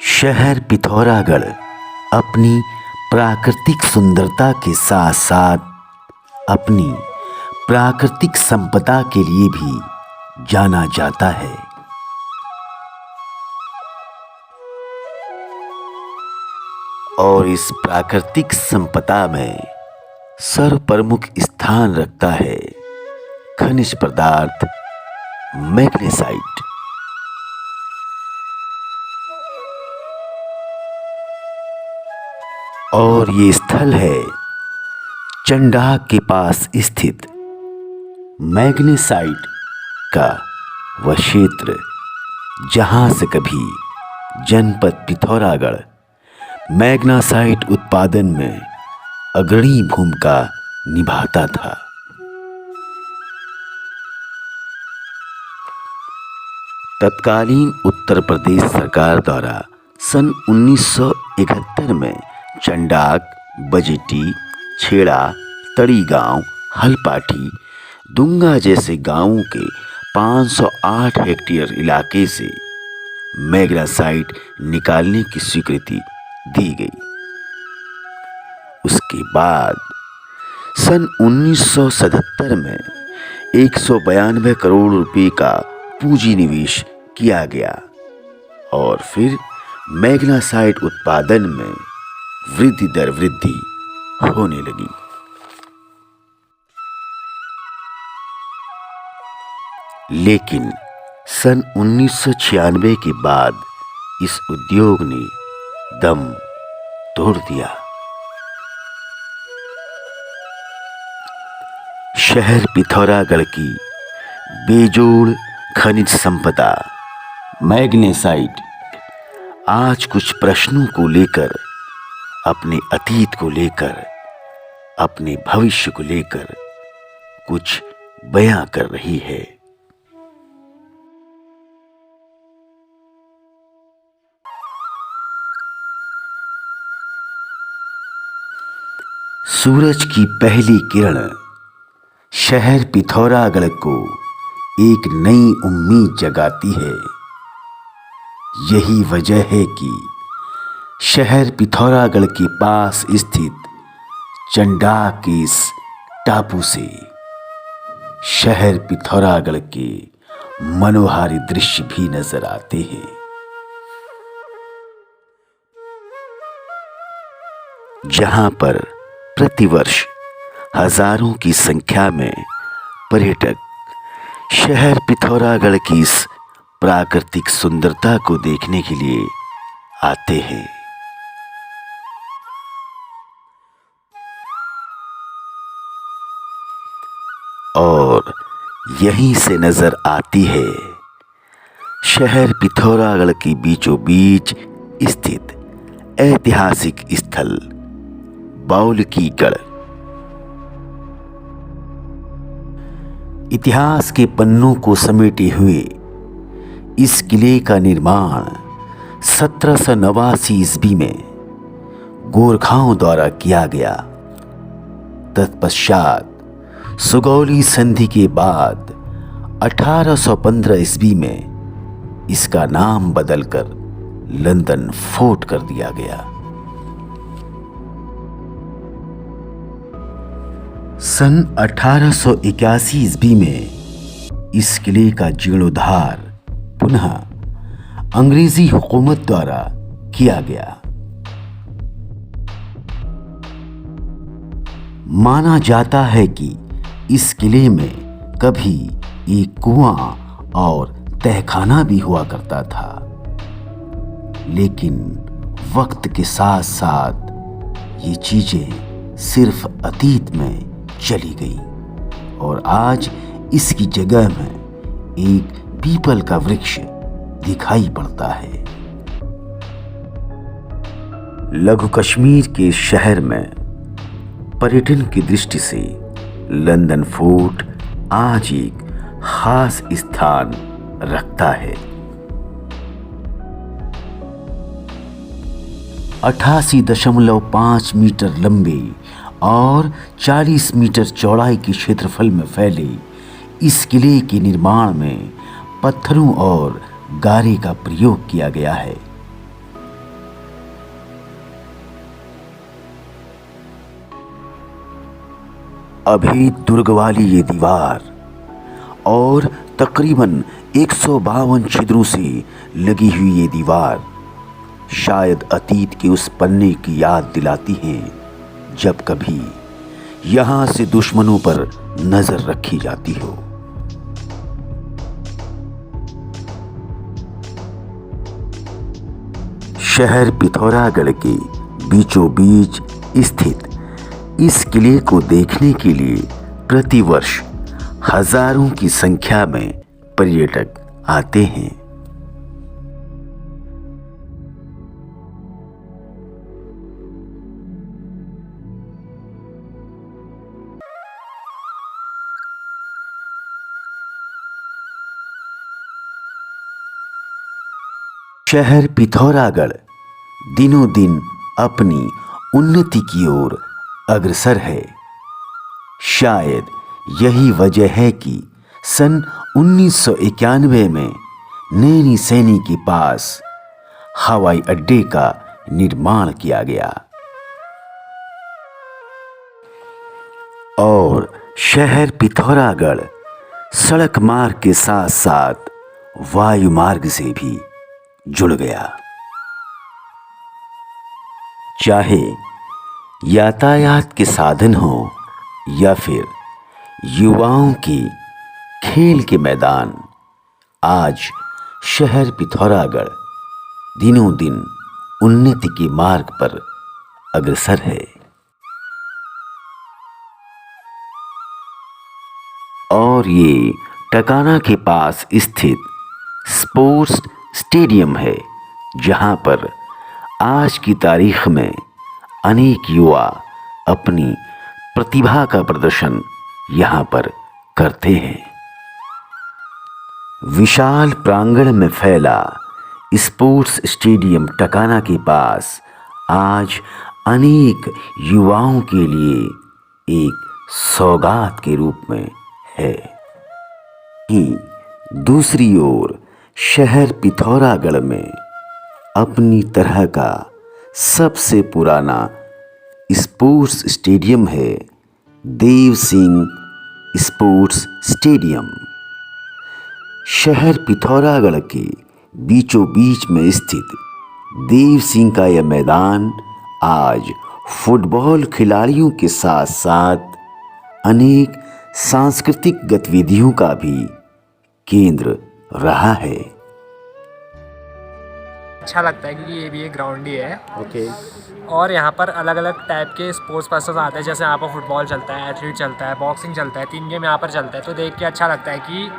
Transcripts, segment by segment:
शहर पिथौरागढ़ अपनी प्राकृतिक सुंदरता के साथ साथ अपनी प्राकृतिक संपदा के लिए भी जाना जाता है। और इस प्राकृतिक संपदा में सर्वप्रमुख स्थान रखता है खनिज पदार्थ मैग्नेसाइट। और ये स्थल है चंडाक के पास स्थित मैग्नेसाइट का वह क्षेत्र जहां से कभी जनपद पिथौरागढ़ मैग्नेसाइट उत्पादन में अग्रणी भूमिका निभाता था। तत्कालीन उत्तर प्रदेश सरकार द्वारा सन 1971 में चंडाक, बजेटी, छेड़ा, तड़ी गांव, हलपाठी, दुंगा जैसे गांवों के 508 हेक्टेयर इलाके से मैग्नेसाइट निकालने की स्वीकृति दी गई। उसके बाद सन 1977 में 192 करोड़ रुपए का पूंजी निवेश किया गया और फिर मैग्नेसाइट उत्पादन में वृद्धि होने लगी। लेकिन सन 1996 के बाद इस उद्योग ने दम तोड़ दिया। शहर पिथौरागढ़ की बेजोड़ खनिज संपदा मैग्नेसाइट आज कुछ प्रश्नों को लेकर, अपने अतीत को लेकर, अपने भविष्य को लेकर कुछ बयां कर रही है। सूरज की पहली किरण शहर पिथौरागढ़ को एक नई उम्मीद जगाती है। यही वजह है कि शहर पिथौरागढ़ के पास स्थित चंडाक के इस टापू से शहर पिथौरागढ़ के मनोहारी दृश्य भी नजर आते हैं। जहां पर प्रतिवर्ष हजारों की संख्या में पर्यटक शहर पिथौरागढ़ की इस प्राकृतिक सुंदरता को देखने के लिए आते हैं। और यहीं से नजर आती है शहर पिथौरागढ़ के बीचों बीच स्थित ऐतिहासिक स्थल बाउलकीगढ़। इतिहास के पन्नों को समेटे हुए इस किले का निर्माण 1789 ईस्वी में गोरखाओं द्वारा किया गया। तत्पश्चात सुगौली संधि के बाद 1815 ईस्वी में इसका नाम बदलकर लंदन फोर्ट कर दिया गया। सन 1881 ईस्वी में इस किले का जीर्णोद्धार पुनः अंग्रेजी हुकूमत द्वारा किया गया। माना जाता है कि इस किले में कभी एक कुआं और तहखाना भी हुआ करता था, लेकिन वक्त के साथ साथ ये चीजें सिर्फ अतीत में चली गई और आज इसकी जगह में एक पीपल का वृक्ष दिखाई पड़ता है। लघु कश्मीर के शहर में पर्यटन की दृष्टि से लंदन फोर्ट आज एक खास स्थान रखता है। 88.5 मीटर लंबे और 40 मीटर चौड़ाई के क्षेत्रफल में फैले इस किले के निर्माण में पत्थरों और गारे का प्रयोग किया गया है। अभी दुर्ग वाली ये दीवार और तकरीबन 152 छिद्रों से लगी हुई ये दीवार शायद अतीत के उस पन्ने की याद दिलाती हैं जब कभी यहां से दुश्मनों पर नजर रखी जाती हो। शहर पिथौरागढ़ के बीचों बीच स्थित इस किले को देखने के लिए प्रतिवर्ष हजारों की संख्या में पर्यटक आते हैं। शहर पिथौरागढ़ दिनों दिन अपनी उन्नति की ओर अग्रसर है। शायद यही वजह है कि सन 1991 में नैनी सैनी के पास हवाई अड्डे का निर्माण किया गया और शहर पिथौरागढ़ सड़क मार्ग के साथ साथ वायु मार्ग से भी जुड़ गया। चाहे यातायात के साधन हो या फिर युवाओं की खेल के मैदान, आज शहर पिथौरागढ़ दिनों दिन उन्नति के मार्ग पर अग्रसर है। और ये टकाना के पास स्थित स्पोर्ट्स स्टेडियम है, जहां पर आज की तारीख में अनेक युवा अपनी प्रतिभा का प्रदर्शन यहां पर करते हैं। विशाल प्रांगण में फैला स्पोर्ट्स स्टेडियम टकाना के पास आज अनेक युवाओं के लिए एक सौगात के रूप में है। दूसरी ओर शहर पिथौरागढ़ में अपनी तरह का सबसे पुराना स्पोर्ट्स स्टेडियम है देव सिंह स्पोर्ट्स स्टेडियम। शहर पिथौरागढ़ के बीचों बीच में स्थित देव सिंह का यह मैदान आज फुटबॉल खिलाड़ियों के साथ साथ अनेक सांस्कृतिक गतिविधियों का भी केंद्र रहा है। अच्छा लगता है क्योंकि ये भी एक ग्राउंड ही है। ओके। और यहाँ पर अलग अलग टाइप के स्पोर्ट्स पर्सन आते हैं, जैसे यहाँ पर फुटबॉल चलता है, एथलीट चलता है, बॉक्सिंग चलता है, 3 गेम यहाँ पर चलता है। तो देख के अच्छा लगता है कि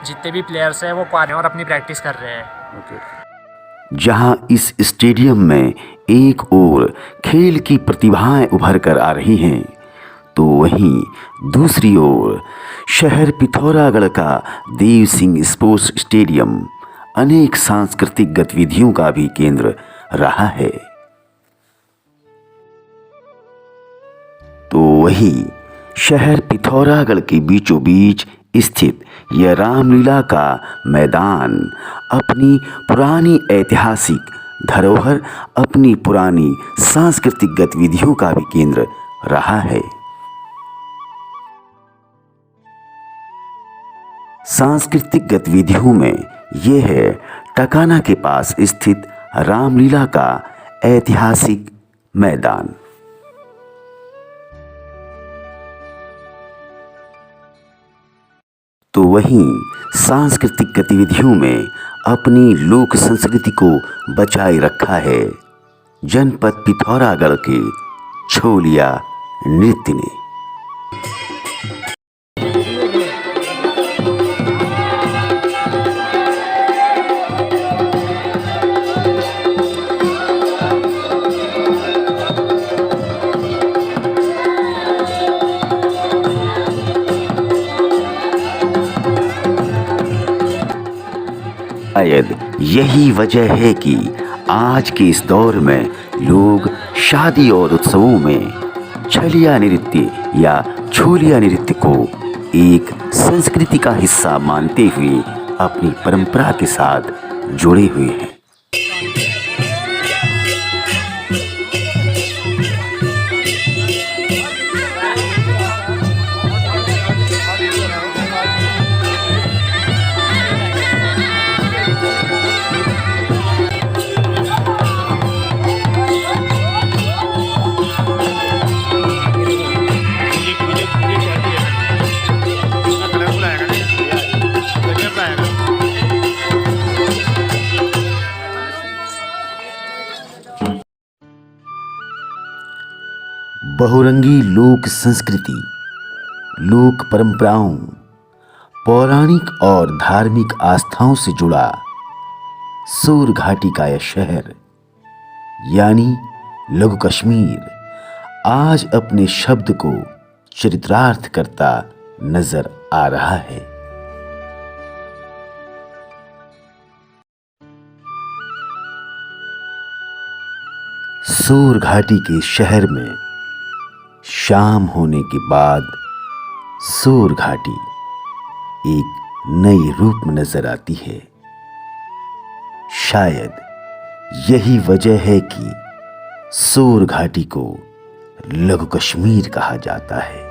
जितने भी प्लेयर्स हैं वो पा रहे हैं और अपनी प्रैक्टिस कर रहे हैं। ओके। जहां इस स्टेडियम में एक ओर खेल की प्रतिभाएं उभर कर आ रही हैं, तो वहीं दूसरी ओर शहर पिथौरागढ़ का देव सिंह स्पोर्ट्स स्टेडियम अनेक सांस्कृतिक गतिविधियों का भी केंद्र रहा है। तो वहीं शहर पिथौरागढ़ के बीचों बीच स्थित यह रामलीला का मैदान अपनी पुरानी ऐतिहासिक धरोहर, अपनी पुरानी सांस्कृतिक गतिविधियों का भी केंद्र रहा है। सांस्कृतिक गतिविधियों में यह है टकाना के पास स्थित रामलीला का ऐतिहासिक मैदान। तो वहीं सांस्कृतिक गतिविधियों में अपनी लोक संस्कृति को बचाए रखा है जनपद पिथौरागढ़ के छोलिया नृत्य ने। शायद यही वजह है कि आज के इस दौर में लोग शादी और उत्सवों में छलिया नृत्य या छोलिया नृत्य को एक संस्कृति का हिस्सा मानते हुए अपनी परंपरा के साथ जुड़े हुए हैं। बहुरंगी लोक संस्कृति, लोक परंपराओं, पौराणिक और धार्मिक आस्थाओं से जुड़ा सूर घाटी का यह शहर यानी लघु कश्मीर आज अपने शब्द को चरितार्थ करता नजर आ रहा है। सूर घाटी के शहर में शाम होने के बाद सूर घाटी एक नई रूप में नजर आती है। शायद यही वजह है कि सूर घाटी को लघु कश्मीर कहा जाता है।